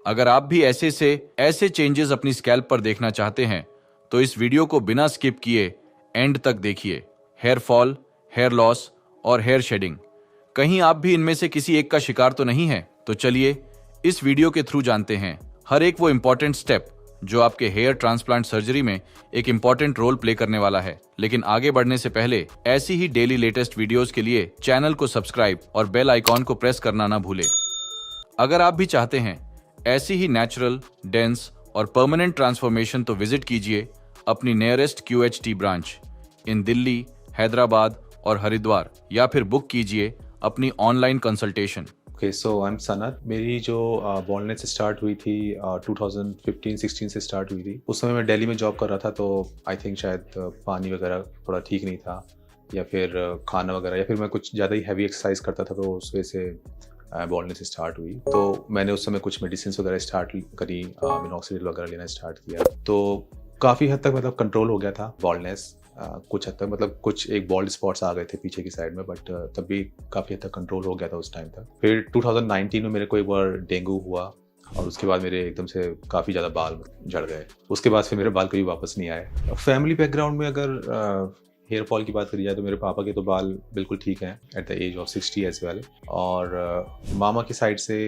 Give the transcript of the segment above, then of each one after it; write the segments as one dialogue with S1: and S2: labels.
S1: अगर आप भी ऐसे से ऐसे चेंजेस अपनी स्कैल्प पर देखना चाहते हैं तो इस वीडियो को बिना स्किप किए एंड तक देखिए। हेयर फॉल, हेयर लॉस और हेयर शेडिंग, कहीं आप भी इनमें से किसी एक का शिकार तो नहीं है? तो चलिए इस वीडियो के थ्रू जानते हैं हर एक वो इंपॉर्टेंट स्टेप जो आपके हेयर ट्रांसप्लांट सर्जरी में एक इंपॉर्टेंट रोल प्ले करने वाला है। लेकिन आगे बढ़ने से पहले ऐसी ही डेली लेटेस्ट वीडियोस के लिए चैनल को सब्सक्राइब और बेल आइकॉन को प्रेस करना ना भूलें। अगर आप भी चाहते हैं ऐसी ही नेचुरल, डेंस और परमानेंट ट्रांसफॉर्मेशन तो विजिट कीजिए अपनी nearest QHT branch in Delhi, Hyderabad और हरिद्वार, या फिर बुक कीजिए अपनी online consultation.
S2: Okay, so I am Sanat. मेरी जो बॉल्डनेस स्टार्ट हुई थी 2015-16 से स्टार्ट हुई थी। उस समय मैं दिल्ली में जॉब कर रहा था, तो आई थिंक शायद पानी वगैरह थोड़ा ठीक नहीं था, या फिर खाना वगैरह, या फिर मैं कुछ ज़्यादा ही हैवी एक्सरसाइज करता था, तो उस वजह से बॉल्डनेस स्टार्ट हुई। तो मैंने उस समय कुछ मेडिसिन वगैरह स्टार्ट करी, मिनॉक्सिडिल वगैरह लेना स्टार्ट किया, तो काफ़ी हद तक मतलब कंट्रोल हो गया था बॉल्डनेस। कुछ हद तक मतलब कुछ एक बॉल्ड स्पॉट्स आ गए थे पीछे की साइड में, बट तब भी काफ़ी हद तक कंट्रोल हो गया था उस टाइम तक। फिर 2019 में मेरे को एक बार डेंगू हुआ, और उसके बाद मेरे एकदम से काफ़ी ज़्यादा बाल झड़ गए। उसके बाद फिर मेरे बाल कभी वापस नहीं आए। फैमिली बैकग्राउंड में अगर हेयर फॉल की बात करी जाए तो मेरे पापा के तो बाल बिल्कुल ठीक हैं at the age of 60 as well, और मामा की साइड से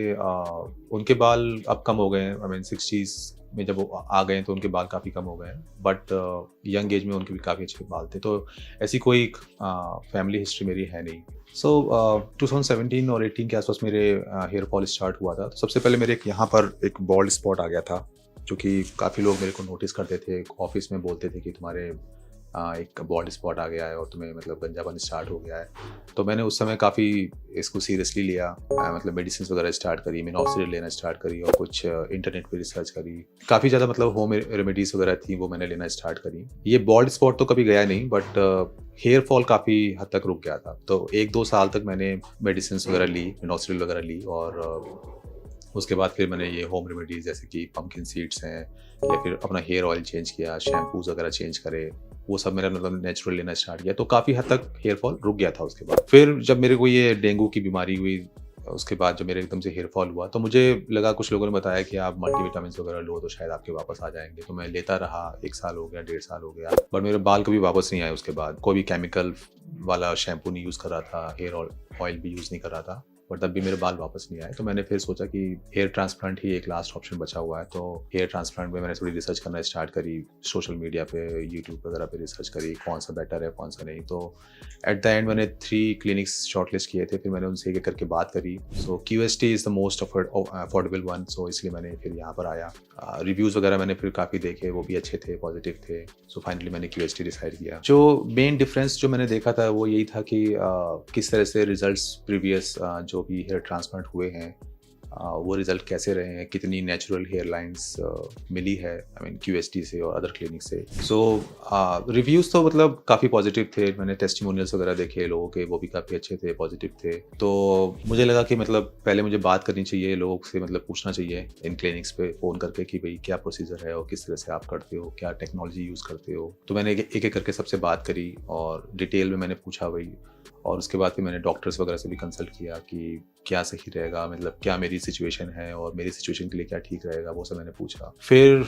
S2: उनके बाल अब कम हो गए हैं। आई मीन 60s में जब वो आ गए हैं तो उनके बाल काफ़ी कम हो गए हैं, बट यंग एज में उनके भी काफ़ी अच्छे बाल थे। तो ऐसी कोई फैमिली हिस्ट्री मेरी है नहीं। सो 2017 और 18 के आसपास मेरे हेयर फॉल स्टार्ट हुआ था। तो सबसे पहले मेरे यहाँ पर एक बॉल्ड स्पॉट आ गया था, जो कि काफ़ी लोग मेरे को नोटिस करते थे, ऑफिस में बोलते थे कि तुम्हारे एक बॉल्ड स्पॉट आ गया है और तुम्हें मतलब गंजापन स्टार्ट हो गया है। तो मैंने उस समय काफ़ी इसको सीरियसली लिया, मतलब मेडिसिन वगैरह स्टार्ट करी, मिनॉक्सिडिल लेना स्टार्ट करी, और कुछ इंटरनेट पे रिसर्च करी। काफ़ी ज़्यादा मतलब होम रेमेडीज़ वगैरह थी, वो मैंने लेना स्टार्ट करी। ये बॉल्ड स्पॉट तो कभी गया नहीं, बट हेयर फॉल काफ़ी हद तक रुक गया था। तो 1-2 साल तक मैंने मेडिसिन वगैरह ली, मिनॉक्सिडिल वगैरह ली, और उसके बाद फिर मैंने ये होम रेमेडीज़ जैसे कि पम्पकिन सीड्स हैं, या फिर अपना हेयर ऑयल चेंज किया, शैम्पूज वगैरह चेंज करे, वो सब मेरा मतलब नेचुरल लेना स्टार्ट किया। तो काफ़ी हद तक हेयर फॉल रुक गया था उसके बाद। फिर जब मेरे को ये डेंगू की बीमारी हुई, उसके बाद जब मेरे एकदम से हेयर फॉल हुआ, तो मुझे लगा, कुछ लोगों ने बताया कि आप मल्टीविटामिन वगैरह लो तो शायद आपके वापस आ जाएंगे। तो मैं लेता रहा, 1 साल हो गया, 1.5 साल हो गया, बट मेरे बाल कभी वापस नहीं आए। उसके बाद कोई भी केमिकल वाला शैम्पू नहीं यूज़ कर रहा था, हेयर ऑयल भी यूज़ नहीं कर रहा था, बट तब भी मेरे बाल वापस नहीं आए। तो मैंने फिर सोचा कि हेयर ट्रांसप्लांट ही एक लास्ट ऑप्शन बचा हुआ है। तो हेयर ट्रांसप्लांट में मैंने थोड़ी रिसर्च करना स्टार्ट करी, सोशल मीडिया पे, यूट्यूब वगैरह पे रिसर्च करी, कौन सा बेटर है, कौन सा नहीं। तो एट द एंड मैंने 3 क्लिनिक्स शॉर्टलिस्ट किए थे, फिर मैंने उनसे एक करके बात करी। So QST is the most affordable one, so इसलिए मैंने फिर यहाँ पर आया। रिव्यूज़ वगैरह मैंने फिर काफ़ी देखे, वो भी अच्छे थे, पॉजिटिव थे। सो फाइनली मैंने QST डिसाइड किया। जो मेन डिफरेंस जो मैंने देखा था वो यही था कि किस तरह से रिजल्ट्स प्रीवियस जो भी हेयर ट्रांसप्लांट हुए हैं, वो रिज़ल्ट कैसे रहे हैं, कितनी नेचुरल हेयर लाइंस मिली है, आई मीन QST से और अदर क्लिनिक से। सो रिव्यूज़ तो मतलब काफ़ी पॉजिटिव थे। मैंने टेस्टिमोनियल्स वगैरह देखे लोगों के, वो भी काफ़ी अच्छे थे, पॉजिटिव थे। तो मुझे लगा कि मतलब पहले मुझे बात करनी चाहिए लोगों से, मतलब पूछना चाहिए इन क्लिनिक्स पे फ़ोन करके कि भाई क्या प्रोसीजर है और किस तरह से आप करते हो, क्या टेक्नोलॉजी यूज़ करते हो। तो मैंने एक एक करके सबसे बात करी और डिटेल में मैंने पूछा भाई, और उसके बाद फिर मैंने डॉक्टर्स वगैरह से भी कंसल्ट किया कि क्या सही रहेगा, मतलब क्या मेरी सिचुएशन है और मेरी सिचुएशन के लिए क्या ठीक रहेगा, वो सब मैंने पूछा। फिर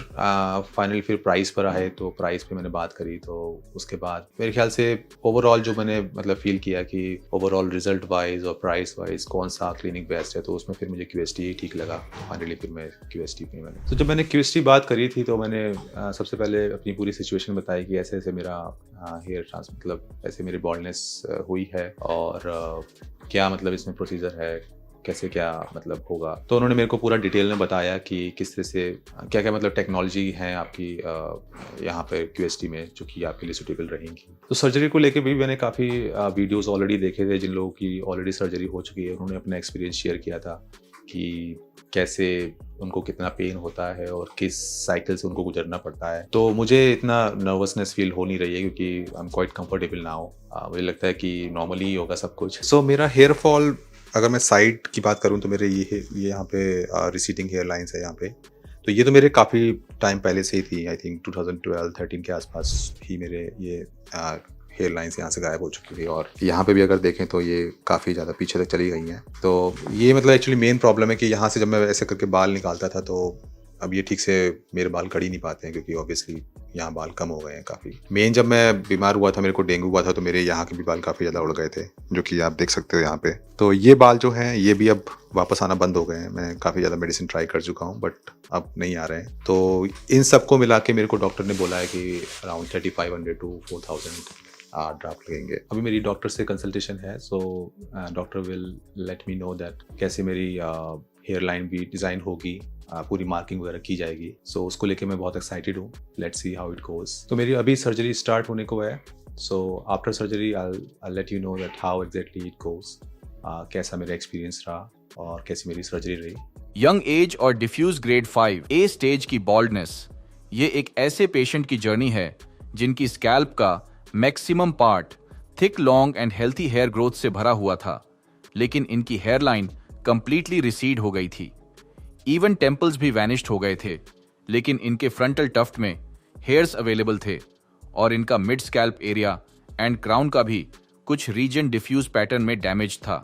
S2: फाइनली फिर प्राइस पर आए, तो प्राइस पे मैंने बात करी। तो उसके बाद मेरे ख्याल से ओवरऑल जो मैंने मतलब फील किया कि ओवरऑल रिजल्ट वाइज और प्राइस वाइज कौन सा क्लिनिक बेस्ट है, तो उसमें फिर मुझे QST ही ठीक लगा। फाइनली फिर मैं QST पे मैंने, तो जब मैंने QST बात करी थी तो मैंने सबसे पहले अपनी पूरी सिचुएशन बताई कि ऐसे ऐसे मेरा हेयर मतलब ऐसे मेरी बॉल्डनेस हुई है, और क्या मतलब इसमें प्रोसीजर है, कैसे क्या मतलब होगा। तो उन्होंने मेरे को पूरा डिटेल में बताया कि किस तरह से क्या क्या मतलब टेक्नोलॉजी है आपकी यहाँ पे QST में, जो कि आपके लिए सूटेबल रहेंगी। तो सर्जरी को लेके भी मैंने काफ़ी वीडियोस ऑलरेडी देखे थे, जिन लोगों की ऑलरेडी सर्जरी हो चुकी है। उन्होंने अपना एक्सपीरियंस शेयर किया था कि कैसे उनको कितना पेन होता है और किस साइकिल से उनको गुजरना पड़ता है। तो मुझे इतना नर्वसनेस फील हो नहीं रही है, क्योंकि I am quite comfortable now. मुझे लगता है कि नॉर्मली ही होगा सब कुछ। सो मेरा हेयर फॉल, अगर मैं साइड की बात करूं तो मेरे ये यहाँ पे रिसीडिंग हेयर लाइंस है यहाँ पे। तो ये तो मेरे काफ़ी टाइम पहले से ही थी, आई थिंक 2012-13 के आसपास ही मेरे ये हेयर लाइन्स यहाँ से गायब हो चुकी थी, और यहाँ पे भी अगर देखें तो ये काफ़ी ज़्यादा पीछे तक चली गई हैं। तो ये मतलब एक्चुअली मेन प्रॉब्लम है कि यहाँ से जब मैं ऐसे करके बाल निकालता था तो अब ये ठीक से मेरे बाल कट ही नहीं पाते हैं, क्योंकि ऑब्वियसली यहाँ बाल कम हो गए हैं काफ़ी। मेन जब मैं बीमार हुआ था, मेरे को डेंगू हुआ था, तो मेरे यहाँ के भी बाल काफ़ी ज़्यादा उड़ गए थे, जो कि आप देख सकते हो यहाँ पे। तो ये बाल जो हैं ये भी अब वापस आना बंद हो गए हैं। मैं काफ़ी ज़्यादा मेडिसिन ट्राई कर चुका हूँ, बट अब नहीं आ रहे हैं। तो इन सबको मिला के मेरे को डॉक्टर ने बोला है कि अराउंड 3500 to 4000 ड्राफ्ट लगेंगे। अभी मेरी डॉक्टर से कंसल्टेशन है, so doctor will let me know that कैसे मेरी हेयर लाइन भी डिज़ाइन होगी, पूरी मार्किंग वगैरह की जाएगी। सो उसको लेके मैं बहुत एक्साइटेड हूँ। Let's see how it goes. तो मेरी अभी सर्जरी स्टार्ट होने को है, so after surgery I let you know that how exactly it goes, कैसा मेरा एक्सपीरियंस रहा और कैसी मेरी सर्जरी रही।
S1: यंग एज और डिफ्यूज ग्रेड 5 ए स्टेज की बॉल्डनेस, ये एक ऐसे पेशेंट की जर्नी है जिनकी स्कैल्प का maximum part thick, long and healthy hair growth से भरा हुआ था, लेकिन इनकी हेयरलाइन कंप्लीटली रिसीड हो गई थी। इवन टेम्पल्स भी वैनिश्ड हो गए थे, लेकिन इनके फ्रंटल टफ्ट में हेयर्स अवेलेबल थे और इनका mid scalp area and crown का भी कुछ रीजन डिफ्यूज पैटर्न में डैमेज था,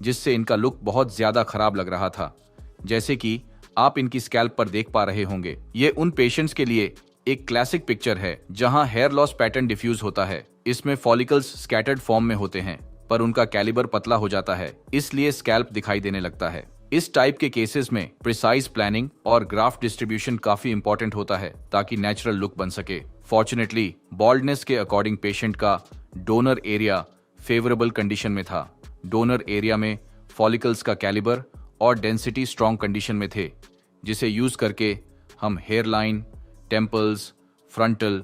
S1: जिससे इनका लुक बहुत ज्यादा खराब लग रहा था, जैसे कि आप इनकी स्कैल्प पर देख पा रहे होंगे। ये उन पेशेंट्स के लिए एक क्लासिक पिक्चर है जहां हेयर लॉस पैटर्न डिफ्यूज होता है। इसमें फॉलिकल्स स्कैटर्ड फॉर्म में होते हैं, पर उनका कैलिबर पतला हो जाता है, इसलिए स्कैल्प दिखाई देने लगता है। इस टाइप के केसेस में प्रिसाइज प्लानिंग और ग्राफ्ट डिस्ट्रीब्यूशन काफी इंपॉर्टेंट होता है ताकि नेचुरल लुक बन सके। फॉर्चुनेटली बॉल्डनेस के अकॉर्डिंग पेशेंट का डोनर एरिया फेवरेबल कंडीशन में था। डोनर एरिया में फॉलिकल्स का कैलिबर और डेंसिटी स्ट्रॉन्ग कंडीशन में थे, जिसे यूज करके हम hair line, temples, frontal,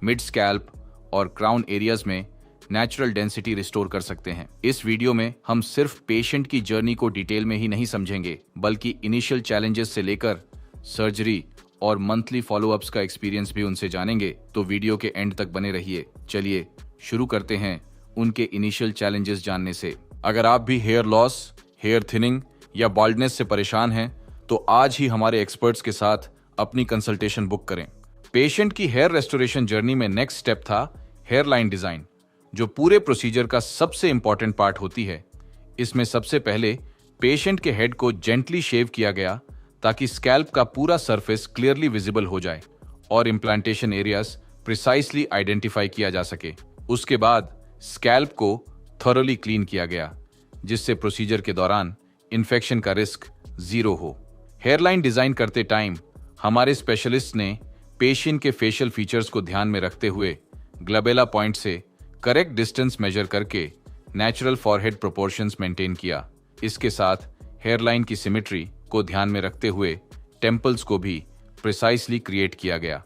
S1: mid scalp और क्राउन एरियाज में नेचुरल डेंसिटी रिस्टोर कर सकते हैं। इस वीडियो में हम सिर्फ पेशेंट की जर्नी को डिटेल में ही नहीं समझेंगे, बल्कि इनिशियल चैलेंजेस से लेकर सर्जरी और मंथली फॉलोअप्स का एक्सपीरियंस भी उनसे जानेंगे। तो वीडियो के एंड तक बने रहिए। चलिए शुरू करते हैं उनके इनिशियल चैलेंजेस जानने से। अगर आप भी हेयर लॉस, हेयर थिनिंग या बाल्डनेस से परेशान हैं, तो आज ही हमारे एक्सपर्ट्स के साथ अपनी कंसल्टेशन बुक करें। पेशेंट की हेयर रेस्टोरेशन जर्नी में नेक्स्ट स्टेप था हेयर लाइन डिजाइन, जो पूरे प्रोसीजर का सबसे इंपॉर्टेंट पार्ट होती है। इसमें सबसे पहले पेशेंट के हेड को जेंटली शेव किया गया ताकि स्कैल्प का पूरा सरफेस क्लियरली विजिबल हो जाए और इम्प्लांटेशन एरियाज प्रिसाइसली आइडेंटिफाई किया जा सके। उसके बाद स्कैल्प को थॉरोली क्लीन किया गया, जिससे प्रोसीजर के दौरान इन्फेक्शन का रिस्क 0 हो। हेयरलाइन डिजाइन करते टाइम हमारे स्पेशलिस्ट ने पेशेंट के फेशियल फीचर्स को ध्यान में रखते हुए ग्लबेला पॉइंट से करेक्ट डिस्टेंस मेजर करके नेचुरल फॉरहेड प्रोपोर्शंस मेंटेन किया। इसके साथ हेयरलाइन की सिमेट्री को ध्यान में रखते हुए टेम्पल्स को भी प्रिसाइसली क्रिएट किया गया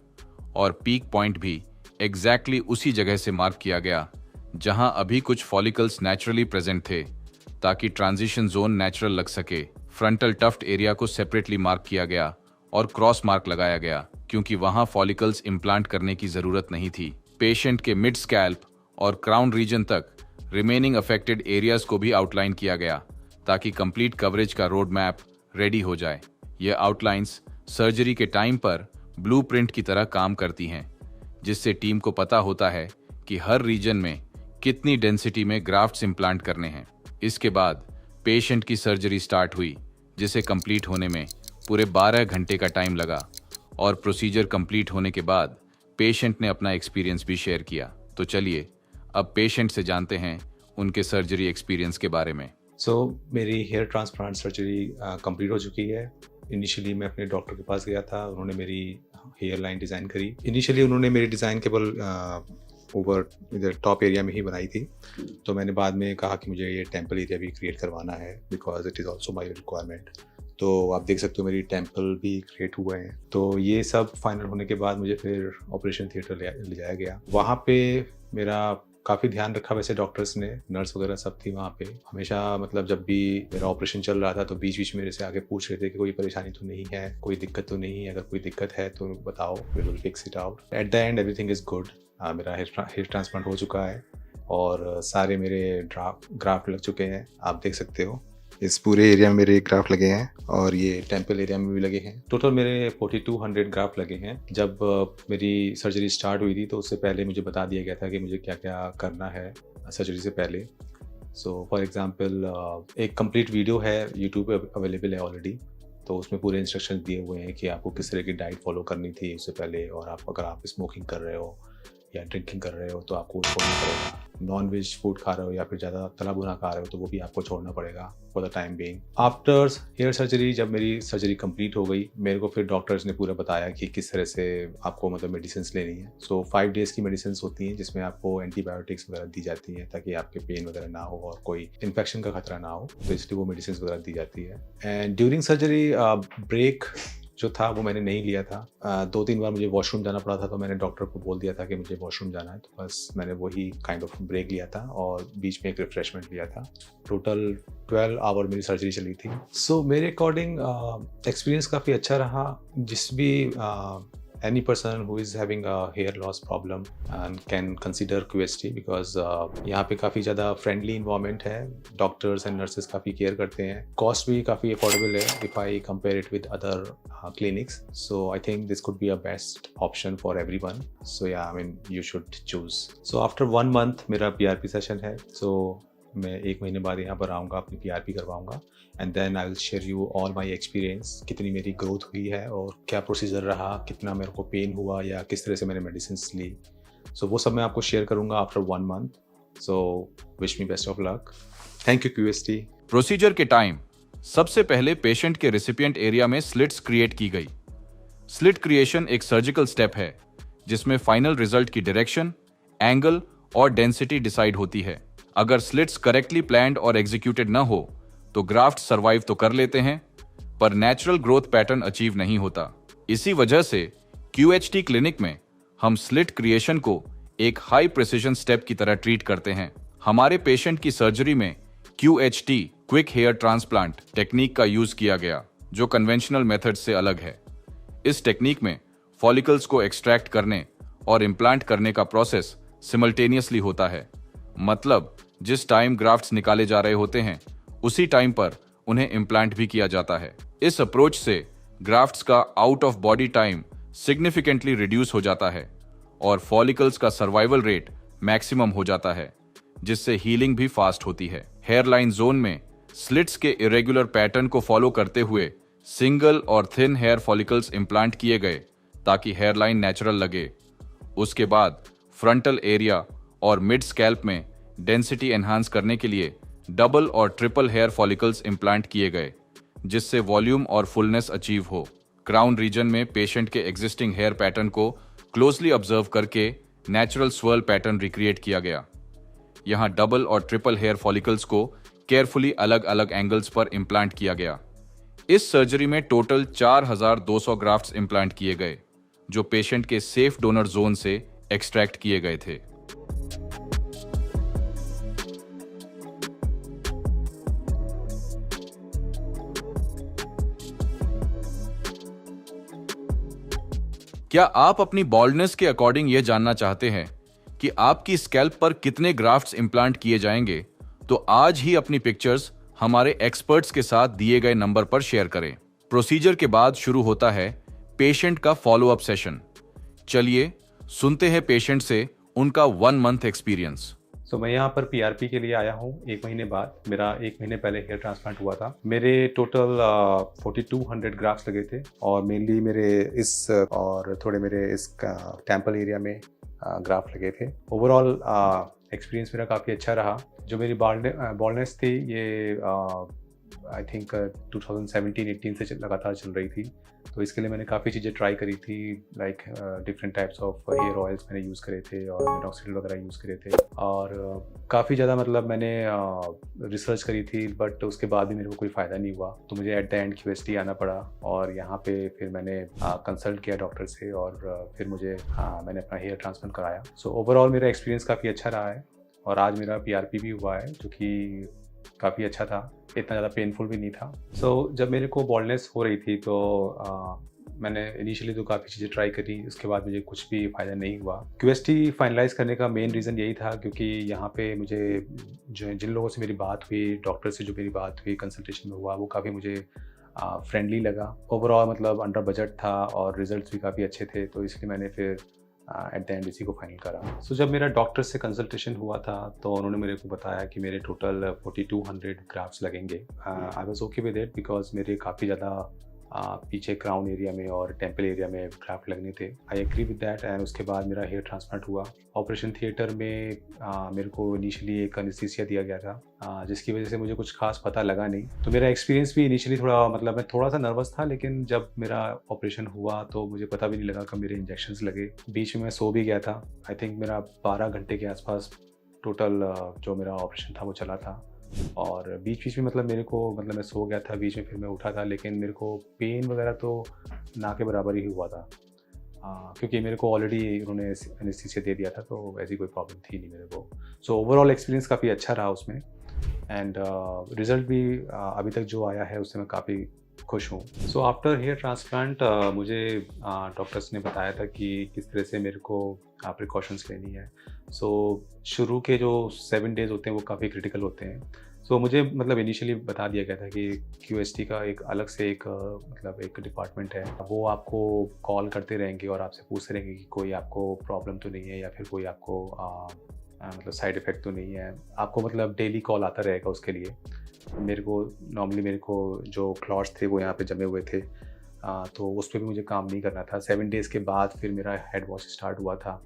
S1: और पीक पॉइंट भी एग्जैक्टली उसी जगह से मार्क किया गया जहां अभी कुछ फॉलिकल्स नेचुरली प्रेजेंट थे, ताकि ट्रांजिशन जोन नेचुरल लग सके। फ्रंटल टफ्ट एरिया को सेपरेटली मार्क किया गया और क्रॉस मार्क लगाया गया, क्योंकि वहां फॉलिकल्स इम्प्लांट करने की जरूरत नहीं थी। पेशेंट के मिड स्कैल्प और क्राउन रीजन तक रिमेनिंग अफेक्टेड एरियाज को भी आउटलाइन किया गया, ताकि कंप्लीट कवरेज का रोड मैप रेडी हो जाए। ये आउटलाइंस सर्जरी के टाइम पर ब्लूप्रिंट की तरह काम करती हैं, जिससे टीम को पता होता है कि हर रीजन में कितनी डेंसिटी में ग्राफ्ट्स इम्प्लांट करने हैं। इसके बाद पेशेंट की सर्जरी स्टार्ट हुई, जिसे कंप्लीट होने में पूरे 12 घंटे का टाइम लगा और प्रोसीजर कंप्लीट होने के बाद पेशेंट ने अपना एक्सपीरियंस भी शेयर किया। तो चलिए अब पेशेंट से जानते हैं उनके सर्जरी एक्सपीरियंस के बारे में।
S2: मेरी हेयर ट्रांसप्लांट सर्जरी कंप्लीट हो चुकी है। इनिशियली मैं अपने डॉक्टर के पास गया था, उन्होंने मेरी हेयर लाइन डिज़ाइन करी। इनिशियली उन्होंने मेरी डिज़ाइन केवल ऊपर इधर टॉप एरिया में ही बनाई थी, तो मैंने बाद में कहा कि मुझे ये टेम्पल एरिया भी क्रिएट करवाना है, because it is also my requirement. तो आप देख सकते हो मेरी टेम्पल भी क्रिएट हुए हैं। तो ये सब फाइनल होने के बाद मुझे फिर ऑपरेशन थिएटर ले जाया गया। वहाँ पे मेरा काफ़ी ध्यान रखा वैसे डॉक्टर्स ने, नर्स वगैरह सब थी वहाँ पे। हमेशा मतलब जब भी मेरा ऑपरेशन चल रहा था तो बीच बीच मेरे से आगे पूछ रहे थे कि कोई परेशानी तो नहीं है, कोई दिक्कत तो नहीं है, अगर कोई दिक्कत है तो बताओ, we will fix it out. At the end everything is good. मेरा हेयर ट्रांसप्लांट हो चुका है और सारे मेरे ग्राफ्ट लग चुके हैं, आप देख सकते हो।
S3: इस पूरे एरिया में मेरे ग्राफ्ट लगे हैं और ये
S2: टेम्पल एरिया में भी लगे हैं। टोटल मेरे 4200 ग्राफ्ट लगे हैं। जब मेरी सर्जरी स्टार्ट हुई थी तो उससे पहले मुझे बता दिया गया था कि मुझे क्या क्या करना है सर्जरी से पहले। सो फॉर एग्ज़ाम्पल एक कंप्लीट वीडियो है यूट्यूब पे अवेलेबल है ऑलरेडी, तो उसमें पूरे इंस्ट्रक्शन दिए हुए हैं कि आपको किस तरह की डाइट फॉलो करनी थी उससे पहले, और अगर आप स्मोकिंग कर रहे हो या ड्रिंकिंग कर रहे हो तो आपको छोड़ना पड़ेगा। नॉन वेज फूड खा रहे हो या फिर ज़्यादा तला भुना खा रहे हो तो वो भी आपको छोड़ना पड़ेगा for the time being. After hair surgery, जब मेरी सर्जरी कंप्लीट हो गई, मेरे को फिर डॉक्टर्स ने पूरा बताया कि किस तरह से आपको मतलब मेडिसिन लेनी है। सो 5 डेज़ की मेडिसिन होती हैं जिसमें आपको एंटीबायोटिक्स वगैरह दी जाती हैं ताकि आपके पेन वगैरह ना हो और कोई इन्फेक्शन का खतरा ना हो, तो इसलिए वो मेडिसिन वगैरह दी जाती है। एंड ड्यूरिंग सर्जरी ब्रेक जो था वो मैंने नहीं लिया था। 2-3 बार मुझे वॉशरूम जाना पड़ा था तो मैंने डॉक्टर को बोल दिया था कि मुझे वॉशरूम जाना है, तो बस मैंने वही काइंड ऑफ ब्रेक लिया था और बीच में एक रिफ्रेशमेंट लिया था। टोटल 12 आवर मेरी सर्जरी चली थी। सो मेरे अकॉर्डिंग एक्सपीरियंस काफ़ी अच्छा रहा। जिस भी any person who is having a hair loss problem and can consider QST because यहाँ पे काफ़ी ज़्यादा friendly environment है, डॉक्टर्स एंड नर्सेस काफ़ी केयर करते हैं, कॉस्ट भी काफ़ी अफोर्डेबल है if I compare it with other clinics, so I think this could be a best option for everyone. So yeah, I mean you should choose. So after 1 month मेरा PRP session है, so मैं 1 महीने बाद यहाँ पर आऊँगा, अपनी PRP करवाऊँगा and then I will share you all my experience, कितनी मेरी ग्रोथ हुई है और क्या प्रोसीजर रहा, कितना मेरे को पेन हुआ या किस तरह से मैंने मेडिसिन ली। सो वो सब मैं आपको शेयर करूँगा after 1 month. So wish me best of luck. Thank you QST।
S1: Procedure के टाइम सबसे पहले पेशेंट के रेसिपिएंट एरिया में स्लिट्स क्रिएट की गई। स्लिट क्रिएशन एक सर्जिकल स्टेप है जिसमें फाइनल रिजल्ट की डायरेक्शन, एंगल और डेंसिटी डिसाइड होती है। अगर स्लिट्स करेक्टली प्लान्ड और एग्जीक्यूटेड न हो तो ग्राफ्ट सर्वाइव तो कर लेते हैं पर नेचुरल ग्रोथ पैटर्न अचीव नहीं होता। इसी वजह से QHT क्लिनिक में हम स्लिट क्रिएशन को एक हाई प्रिसिजन स्टेप की तरह ट्रीट करते हैं। हमारे पेशेंट की सर्जरी में QHT quick hair transplant technique का यूज किया गया जो कन्वेंशनल मेथड से अलग है। इस टेक्निक में फॉलिकल्स को एक्सट्रैक्ट करने और इम्प्लांट करने का प्रोसेस सिमल्टेनियसली होता है। मतलब जिस टाइम ग्राफ्ट्स निकाले जा रहे होते हैं उसी टाइम पर उन्हें इम्प्लांट भी किया जाता है। इस अप्रोच से ग्राफ्ट्स का out of body time significantly reduce हो जाता है और फॉलिकल्स का सर्वाइवल रेट मैक्सिमम हो जाता है, जिससे हीलिंग भी फास्ट होती है। हेयरलाइन जोन में स्लिट्स के इरेगुलर पैटर्न को फॉलो करते हुए सिंगल और थिन हेयर फॉलिकल्स इम्प्लांट किए गए ताकि हेयरलाइन नेचुरल लगे। उसके बाद फ्रंटल एरिया और मिड स्कैल्प में डेंसिटी एनहांस करने के लिए डबल और ट्रिपल हेयर फॉलिकल्स इम्प्लांट किए गए जिससे वॉल्यूम और फुलनेस अचीव हो। क्राउन रीजन में पेशेंट के एग्जिस्टिंग हेयर पैटर्न को क्लोजली ऑब्जर्व करके नेचुरल स्वर्ल पैटर्न रिक्रिएट किया गया। यहाँ डबल और ट्रिपल हेयर फॉलिकल्स को केयरफुली अलग अलग एंगल्स पर इम्प्लांट किया गया। इस सर्जरी में टोटल 4200 ग्राफ्ट्स इम्प्लांट किए गए जो पेशेंट के सेफ डोनर जोन से एक्सट्रैक्ट किए गए थे। क्या आप अपनी बॉल्डनेस के अकॉर्डिंग यह जानना चाहते हैं कि आपकी स्कैल्प पर कितने ग्राफ्ट्स इम्प्लांट किए जाएंगे? तो आज ही अपनी पिक्चर्स हमारे एक्सपर्ट्स के साथ दिए गए नंबर पर शेयर करें। प्रोसीजर के बाद शुरू होता है पेशेंट का फॉलोअप सेशन। चलिए सुनते हैं पेशेंट से उनका 1 मंथ एक्सपीरियंस।
S2: सो मैं यहाँ पर PRP के लिए आया हूँ 1 महीने बाद। मेरा 1 महीने पहले हेयर ट्रांसप्लांट हुआ था। मेरे टोटल 4200 ग्राफ्ट्स लगे थे और मेनली मेरे इस और थोड़े मेरे इस टेम्पल एरिया में ग्राफ्ट लगे थे। ओवरऑल एक्सपीरियंस मेरा काफ़ी अच्छा रहा। जो मेरी बॉल्डनेस थी ये आई थिंक 2017-18 से लगातार चल रही थी, तो इसके लिए मैंने काफ़ी चीज़ें ट्राई करी थी, like different types of hair oils मैंने यूज़ करे थे और मिनॉक्सिडिल वगैरह यूज़ करे थे और काफ़ी ज़्यादा मतलब मैंने रिसर्च करी थी, बट उसके बाद भी मेरे को कोई फ़ायदा नहीं हुआ। तो मुझे एट द एंड QST आना पड़ा और यहाँ पे फिर मैंने कंसल्ट किया डॉक्टर से और फिर मैंने अपना हेयर ट्रांसप्लांट कराया। सो ओवरऑल मेरा एक्सपीरियंस काफ़ी अच्छा रहा है और आज मेरा PRP भी हुआ है जो कि काफ़ी अच्छा था, इतना ज़्यादा पेनफुल भी नहीं था। सो जब मेरे को बॉल्डनेस हो रही थी तो मैंने इनिशियली तो काफ़ी चीज़ें ट्राई करी, उसके बाद मुझे कुछ भी फ़ायदा नहीं हुआ। क्यूएसटी फाइनलाइज़ करने का मेन रीज़न यही था क्योंकि यहाँ पे मुझे जो जिन लोगों से मेरी बात हुई, डॉक्टर से जो मेरी बात हुई, कंसल्टेशन में हुआ, वो काफ़ी मुझे फ्रेंडली लगा। ओवरऑल मतलब अंडर बजट था और रिज़ल्ट्स भी काफ़ी अच्छे थे, तो इसलिए मैंने फिर एट द एंड इसी को फाइनल करा। सो जब मेरा डॉक्टर से कंसल्टेशन हुआ था तो उन्होंने मेरे को बताया कि मेरे टोटल 4200 ग्राफ्ट्स लगेंगे। I was okay with it because मेरे काफ़ी ज़्यादा पीछे क्राउन एरिया में और टेम्पल एरिया में ग्राफ्ट लगने थे। I agree with that and उसके बाद मेरा हेयर ट्रांसप्लांट हुआ। ऑपरेशन थिएटर में मेरे को इनिशियली एक एनेस्थीसिया दिया गया था, जिसकी वजह से मुझे कुछ खास पता लगा नहीं। तो मेरा एक्सपीरियंस भी इनिशियली थोड़ा मतलब मैं थोड़ा सा नर्वस था, लेकिन जब मेरा ऑपरेशन हुआ तो मुझे पता भी नहीं लगा कब मेरे इंजेक्शंस लगे। बीच में मैं सो भी गया था। आई थिंक मेरा 12 घंटे के आसपास टोटल जो मेरा ऑपरेशन था वो चला था। और बीच-बीच में मतलब मेरे को मतलब मैं सो गया था, बीच में फिर मैं उठा था, लेकिन मेरे को पेन वगैरह तो ना के बराबर ही हुआ था। क्योंकि मेरे को ऑलरेडी उन्होंने एनेस्थीसिया दे दिया था, तो ऐसी कोई प्रॉब्लम थी नहीं मेरे को। सो ओवरऑल एक्सपीरियंस काफ़ी अच्छा रहा उसमें एंड रिज़ल्ट भी अभी तक जो आया है उससे मैं काफ़ी खुश हूँ। सो आफ्टर हेयर ट्रांसप्लांट मुझे डॉक्टर्स ने बताया था कि किस तरह से मेरे को प्रिकॉशंस लेनी है। सो शुरू के जो 7 डेज़ होते हैं वो काफ़ी क्रिटिकल होते हैं। सो मुझे मतलब इनिशियली बता दिया गया था कि क्यूएसटी का एक अलग से एक मतलब एक डिपार्टमेंट है, वो आपको कॉल करते रहेंगे और आपसे पूछते रहेंगे कि कोई आपको प्रॉब्लम तो नहीं है या फिर कोई आपको मतलब साइड इफ़ेक्ट तो नहीं है। आपको मतलब डेली कॉल आता रहेगा उसके लिए। मेरे को जो क्लॉट्स थे वो यहाँ पे जमे हुए थे, तो उस पे भी मुझे काम नहीं करना था। 7 डेज़ के बाद फिर मेरा हेड वॉश स्टार्ट हुआ था।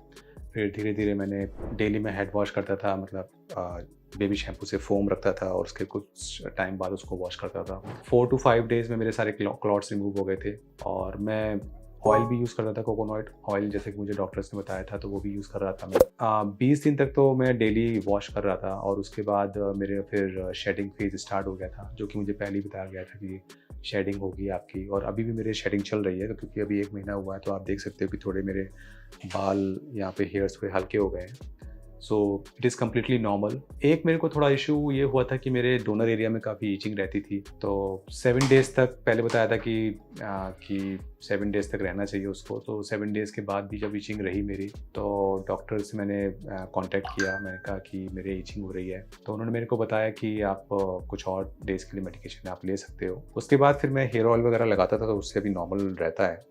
S2: फिर धीरे-धीरे मैंने डेली मैं हेड वॉश करता था, मतलब बेबी शैम्पू से फ़ोम रखता था और उसके कुछ टाइम बाद उसको वॉश करता था। 4 टू 5 डेज़ में मेरे सारे क्लॉट्स रिमूव हो गए थे और मैं ऑयल भी यूज़ करता था, कोकोनट ऑयल, जैसे कि मुझे डॉक्टर्स ने बताया था, तो वो भी यूज़ कर रहा था मैं। 20 दिन तक तो मैं डेली वॉश कर रहा था और उसके बाद मेरे फिर शेडिंग फेज़ स्टार्ट हो गया था, जो कि मुझे पहले ही बताया गया था कि शेडिंग होगी आपकी, और अभी भी मेरे शेडिंग चल रही है। तो क्योंकि अभी 1 महीना हुआ है तो आप देख सकते हो कि थोड़े मेरे बाल यहाँ पे हेयर्स थोड़े हल्के हो गए हैं। So it is completely normal. एक मेरे को थोड़ा इशू ये हुआ था कि मेरे डोनर एरिया में काफ़ी ईचिंग रहती थी, तो 7 डेज़ तक पहले बताया था कि 7 डेज़ तक रहना चाहिए उसको। तो 7 डेज़ के बाद भी जब ईचिंग रही मेरी, तो डॉक्टर से मैंने कांटेक्ट किया। मैंने कहा कि मेरे ईचिंग हो रही है, तो उन्होंने मेरे को बताया कि आप कुछ और डेज़ के लिए मेडिकेशन आप ले सकते हो। उसके बाद फिर मैं हेयर ऑयल वगैरह लगाता था, तो उससे भी नॉर्मल रहता है।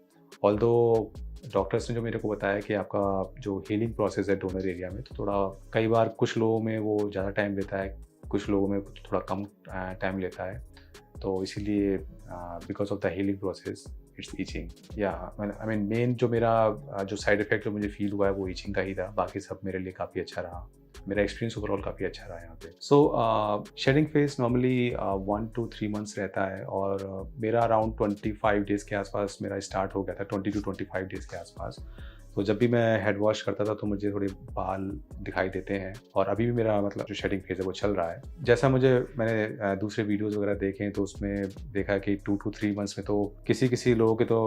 S2: ऑल्दो डॉक्टर्स ने जो मेरे को बताया कि आपका जो हीलिंग प्रोसेस है डोनर एरिया में, तो थोड़ा कई बार कुछ लोगों में वो ज़्यादा टाइम लेता है, कुछ लोगों में थोड़ा कम टाइम लेता है। तो इसीलिए because of the healing process it's itching. या आई मीन मेन जो मेरा जो साइड इफेक्ट जो मुझे फील हुआ है वो ईचिंग का ही था, बाकी सब मेरे लिए काफ़ी अच्छा रहा। मेरा एक्सपीरियंस ओवरऑल काफ़ी अच्छा रहा यहाँ पे। So shedding phase normally 1 to 3 months रहता है और मेरा अराउंड 25 डेज़ के आसपास मेरा स्टार्ट हो गया था, 20 to 25 डेज़ के आसपास। तो जब भी मैं हेड वॉश करता था तो मुझे थोड़े बाल दिखाई देते हैं, और अभी भी मेरा मतलब जो शेडिंग फेज है वो चल रहा है। जैसा मैंने दूसरे वीडियोस वगैरह देखे हैं तो उसमें देखा कि 2 to 3 मंथ्स में तो किसी लोगों के तो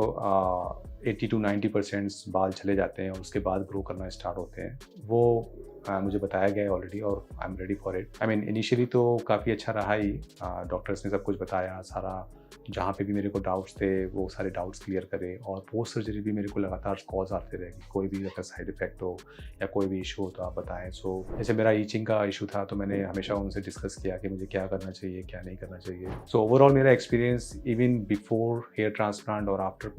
S2: 80 to 90% बाल चले जाते हैं और उसके बाद ग्रो करना स्टार्ट होते हैं। वो मुझे बताया गया है ऑलरेडी और I am ready for it. I mean initially तो काफ़ी अच्छा रहा ही। डॉक्टर्स ने सब कुछ बताया, सारा जहाँ पे भी मेरे को डाउट्स थे वो सारे डाउट्स क्लियर करे, और पोस्ट सर्जरी भी मेरे को लगातार कॉल्स आते रहे कि कोई भी अगर साइड इफेक्ट हो या कोई भी इशू हो तो आप बताएं। सो जैसे मेरा ईचिंग का इशू था तो मैंने हमेशा उनसे डिस्कस किया कि मुझे क्या करना चाहिए क्या नहीं करना चाहिए। सो ओवरऑल मेरा experience even before hair transplant और आफ्टर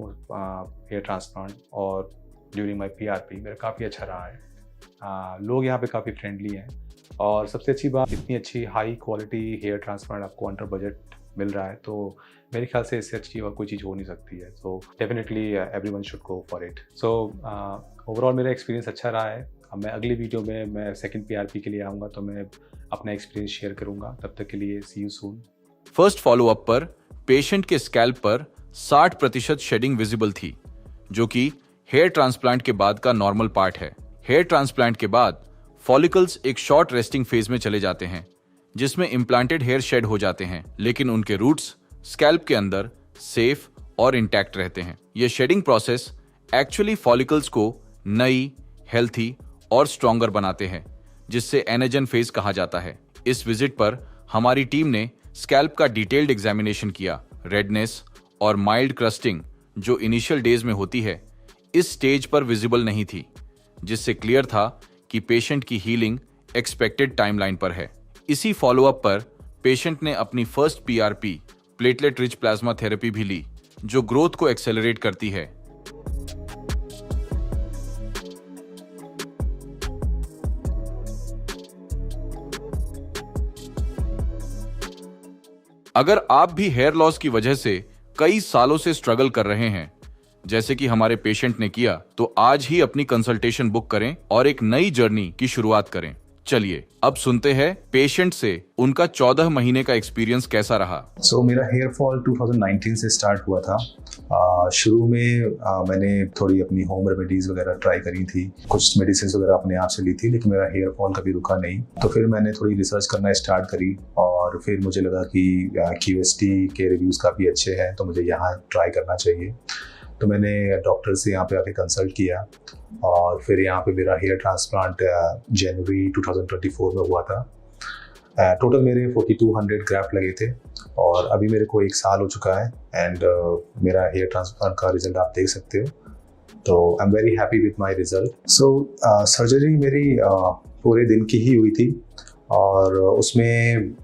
S2: हेयर ट्रांसप्लांट और ड्यूरिंग माई PRP मेरा काफ़ी अच्छा रहा है। लोग यहाँ पे काफ़ी फ्रेंडली हैं, और सबसे अच्छी बात इतनी अच्छी हाई क्वालिटी हेयर ट्रांसप्लांट आपको अंडर बजट मिल रहा है, तो मेरे ख्याल से इससे अच्छी और कोई चीज़ हो नहीं सकती है। So definitely everyone should go for it. So overall मेरा एक्सपीरियंस अच्छा रहा है। अब मैं अगली वीडियो में मैं सेकंड PRP के लिए आऊँगा तो मैं अपना एक्सपीरियंस शेयर करूँगा। तब तक के लिए सी यू सून।
S1: फर्स्ट फॉलोअप पर पेशेंट के स्कैल्प पर 60% शेडिंग विजिबल थी, जो कि हेयर ट्रांसप्लांट के बाद का नॉर्मल पार्ट है। हेयर ट्रांसप्लांट के बाद फॉलिकल्स एक शॉर्ट रेस्टिंग फेज में चले जाते हैं, जिसमें इम्प्लांटेड हेयर शेड हो जाते हैं, लेकिन उनके रूट्स स्कैल्प के अंदर सेफ और इंटैक्ट रहते हैं। यह शेडिंग प्रोसेस एक्चुअली फॉलिकल्स को नई, हेल्थी और स्ट्रॉन्गर बनाते हैं, जिससे एनाजन फेज कहा जाता है। इस विजिट पर हमारी टीम ने स्कैल्प का डिटेल्ड एग्जामिनेशन किया। रेडनेस और माइल्ड क्रस्टिंग जो इनिशियल डेज में होती है, इस स्टेज पर विजिबल नहीं थी, जिससे क्लियर था कि पेशेंट की हीलिंग एक्सपेक्टेड टाइमलाइन पर है। इसी फॉलोअप पर पेशेंट ने अपनी first PRP platelet rich plasma therapy भी ली, जो ग्रोथ को एक्सेलरेट करती है। अगर आप भी हेयर लॉस की वजह से कई सालों से स्ट्रगल कर रहे हैं, जैसे कि हमारे पेशेंट ने किया, तो आज ही अपनी कंसल्टेशन बुक करें और एक नई जर्नी की शुरुआत करें। चलिए अब सुनते हैं पेशेंट से उनका 14 महीने का एक्सपीरियंस कैसा रहा।
S4: मेरा हेयर फॉल 2019 से स्टार्ट हुआ था। शुरू में मैंने थोड़ी अपनी होम रेमेडीज वगैरह ट्राई करी थी, कुछ मेडिसिन वगैरह अपने आप से ली थी, लेकिन मेरा हेयर फॉल कभी रुका नहीं। तो फिर मैंने थोड़ी रिसर्च करना स्टार्ट करी और फिर मुझे लगा कि QST के रिव्यूज़ काफ़ी अच्छे हैं, तो मुझे यहाँ ट्राई करना चाहिए। तो मैंने डॉक्टर से यहाँ पे आके कंसल्ट किया और फिर यहाँ पे मेरा हेयर ट्रांसप्लांट जनवरी 2024 में हुआ था। टोटल मेरे 4200 ग्राफ्ट लगे थे और अभी मेरे को 1 साल हो चुका है एंड मेरा हेयर ट्रांसप्लांट का रिजल्ट आप देख सकते हो। तो I am very happy with my result. Surgery मेरी पूरे दिन की ही हुई थी और उसमें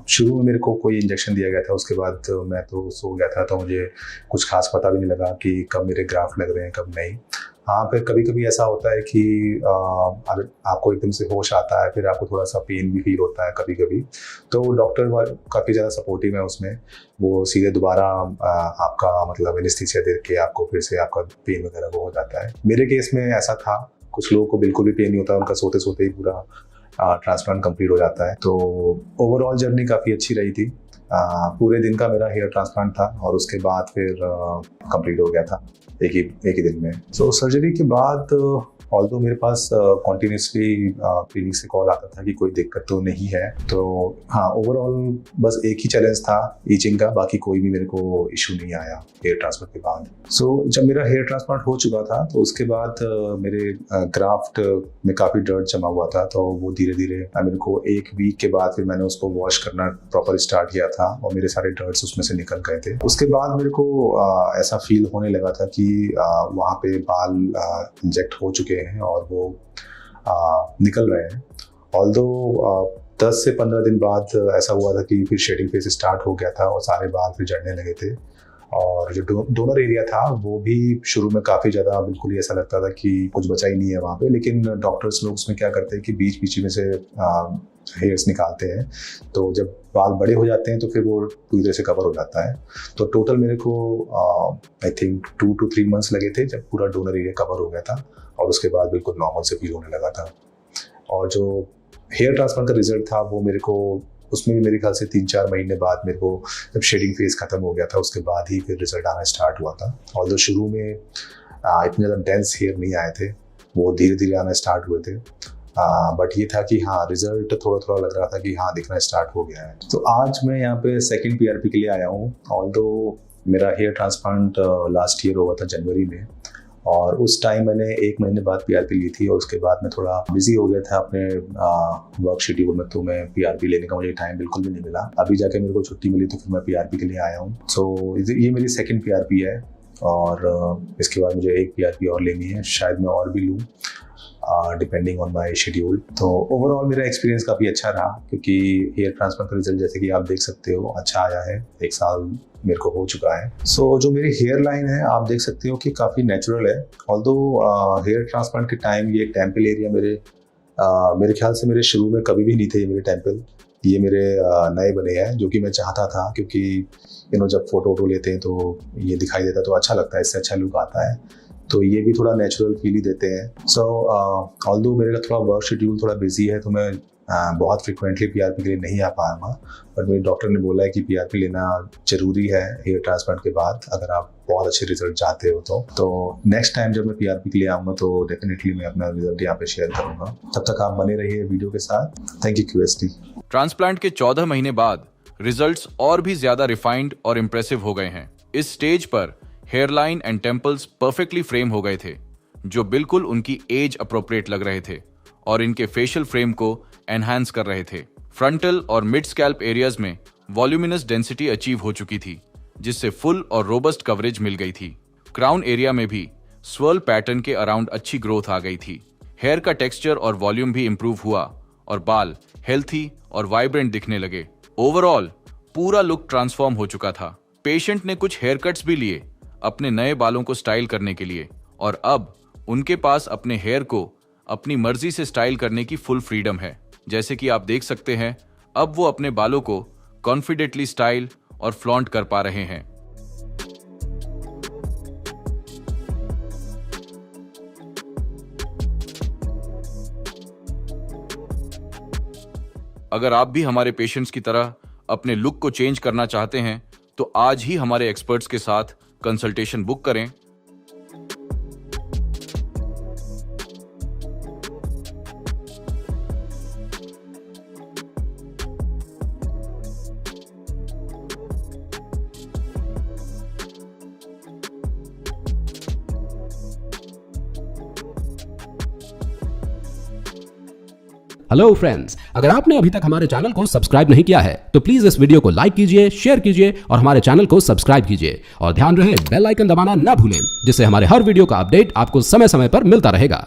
S4: शुरू में मेरे को कोई इंजेक्शन दिया गया था, उसके बाद मैं तो सो गया था, तो मुझे कुछ खास पता भी नहीं लगा कि कब मेरे ग्राफ्ट लग रहे हैं कब नहीं। हाँ, फिर कभी कभी ऐसा होता है कि अगर आपको एकदम से होश आता है, फिर आपको थोड़ा सा पेन भी फील होता है कभी कभी, तो डॉक्टर काफ़ी ज़्यादा सपोर्टिव है उसमें। वो सीधे दोबारा आपका मतलब एनेस्थीसिया दे के आपको फिर से आपका पेन वगैरह वो हो जाता है। मेरे केस में ऐसा था, कुछ लोगों को बिल्कुल भी पेन नहीं होता, उनका सोते सोते ही पूरा ट्रांसप्लांट कंप्लीट हो जाता है। तो ओवरऑल जर्नी काफ़ी अच्छी रही थी। पूरे दिन का मेरा हेयर ट्रांसप्लांट था और उसके बाद फिर कंप्लीट हो गया था एक ही दिन में। सर्जरी के बाद ऑल्दो मेरे पास कॉन्टीन्यूसली क्लिनिक से कॉल आता था कि कोई दिक्कत तो नहीं है। तो हाँ, ओवरऑल बस एक ही चैलेंज था ईचिंग का, बाकी कोई भी मेरे को इशू नहीं आया हेयर ट्रांसप्लांट के बाद। जब मेरा हेयर ट्रांसप्लांट हो चुका था तो उसके बाद मेरे ग्राफ्ट में काफ़ी डर्ट जमा हुआ था, तो वो धीरे धीरे मेरे को 1 वीक के बाद फिर मैंने उसको वॉश करना प्रॉपर स्टार्ट किया था और मेरे सारे डर्ट्स उसमें से निकल गए थे। उसके बाद मेरे को ऐसा फील होने लगा था कि वहाँ पे बाल इंजेक्ट हो चुके हैं और वो निकल रहे हैं। ऑल्दो 10 से 15 दिन बाद ऐसा हुआ था कि फिर शेडिंग फेज स्टार्ट हो गया था और सारे बाल फिर झड़ने लगे थे। और जो डोनर एरिया था वो भी शुरू में काफ़ी ज़्यादा बिल्कुल ही ऐसा लगता था कि कुछ बचा ही नहीं है वहाँ पे, लेकिन डॉक्टर्स लोग उसमें क्या करते हैं कि बीच में से हेयर्स निकालते हैं, तो जब बाल बड़े हो जाते हैं तो फिर वो पूरी तरह से कवर हो जाता है। तो टोटल मेरे को आई थिंक 2 to 3 मंथ्स लगे थे जब पूरा डोनर एरिया कवर हो गया था और उसके बाद बिल्कुल नॉर्मल से फील होने लगा था। और जो हेयर ट्रांसप्लांट का रिजल्ट था वो मेरे को उसमें भी मेरे ख्याल से 3-4 महीने बाद मेरे को जब शेडिंग फेज खत्म हो गया था उसके बाद ही फिर रिजल्ट आना स्टार्ट हुआ था। और शुरू में इतने ज़्यादा डेंस हेयर नहीं आए थे, वो धीरे धीरे आना स्टार्ट हुए थे। बट ये था कि हाँ, रिजल्ट थोड़ा थोड़ा लग रहा था कि हाँ दिखना स्टार्ट हो गया है। तो आज मैं यहाँ पे सेकंड PRP के लिए आया हूँ। ऑल्दो मेरा हेयर ट्रांसप्लांट लास्ट ईयर हुआ था जनवरी में और उस टाइम मैंने 1 महीने बाद PRP ली थी और उसके बाद मैं थोड़ा बिजी हो गया था अपने वर्क शेड्यूल में, तो मैं PRP लेने का मुझे टाइम बिल्कुल भी नहीं मिला। अभी जाके मेरे को छुट्टी मिली तो फिर मैं PRP के लिए आया हूँ। ये मेरी सेकंड PRP है और इसके बाद मुझे एक PRP और लेनी है, शायद मैं और भी लूँ डिपेंडिंग ऑन माय शेड्यूल। तो ओवरऑल मेरा एक्सपीरियंस काफ़ी अच्छा रहा क्योंकि हेयर ट्रांसप्लांट का रिजल्ट जैसे कि आप देख सकते हो अच्छा आया है। 1 साल मेरे को हो चुका है। जो मेरी हेयर लाइन है आप देख सकते हो कि काफ़ी नेचुरल है। ऑल्दो हेयर ट्रांसप्लांट के टाइम ये टेम्पल एरिया मेरे ख्याल से मेरे शुरू में कभी भी नहीं थे मेरे टेम्पल, ये मेरे नए बने हैं जो कि मैं चाहता था क्योंकि जब फोटो लेते हैं तो ये दिखाई देता तो अच्छा लगता है, इससे अच्छा लुक आता है। तो ये भी थोड़ा नेचुरल फील ही देते हैं। ऑल्दो मेरा थोड़ा वर्क शेड्यूल थोड़ा बिजी है तो मैं बहुत फ्रिक्वेंटली PRP के लिए नहीं आ पाऊंगा, बट मेरे डॉक्टर ने बोला है कि PRP लेना ज़रूरी है हेयर ट्रांसप्लांट के बाद अगर आप बहुत अच्छे रिजल्ट चाहते हो तो नेक्स्ट टाइम जब मैं PRP के लिए आऊँगा तो डेफिनेटली मैं अपना रिजल्ट यहाँ पे शेयर करूँगा। तब तक आप बने रहिए वीडियो के साथ। Thank you QST।
S1: ट्रांसप्लांट के 14 महीने बाद रिजल्ट्स और भी ज्यादा रिफाइंड और इम्प्रेसिव हो गए हैं। इस स्टेज पर hairline and temples perfectly frame हो गए थे, जो बिल्कुल उनकी एज अप्रोप्रिएट लग रहे थे और इनके फेशियल फ्रेम को एनहांस कर रहे थे। फ्रंटल और मिड स्कैल्प एरियाज में वॉल्यूमिनस डेंसिटी अचीव हो चुकी थी, जिससे फुल और रोबस्ट कवरेज मिल गई थी। क्राउन एरिया में भी स्वर्ल पैटर्न के अराउंड अच्छी ग्रोथ आ गई थी। हेयर का टेक्सचर और वॉल्यूम भी इंप्रूव हुआ और बाल हेल्थी और वाइब्रेंट दिखने लगे। ओवरऑल पूरा लुक ट्रांसफॉर्म हो चुका था। पेशेंट ने कुछ हेयर कट्स भी लिए अपने नए बालों को स्टाइल करने के लिए और अब उनके पास अपने हेयर को अपनी मर्जी से स्टाइल करने की फुल फ्रीडम है। जैसे कि आप देख सकते हैं, अब वो अपने बालों को कॉन्फिडेंटली स्टाइल और फ्लॉन्ट कर पा रहे हैं। अगर आप भी हमारे पेशेंट्स की तरह अपने लुक को चेंज करना चाहते हैं तो आज ही हमारे एक्सपर्ट्स के साथ कंसल्टेशन बुक करें।
S5: हेलो फ्रेंड्स, अगर आपने अभी तक हमारे चैनल को सब्सक्राइब नहीं किया है तो प्लीज इस वीडियो को लाइक कीजिए, शेयर कीजिए और हमारे चैनल को सब्सक्राइब कीजिए और ध्यान रहे बेल आइकन दबाना ना भूलें, जिससे हमारे हर वीडियो का अपडेट आपको समय समय पर मिलता रहेगा।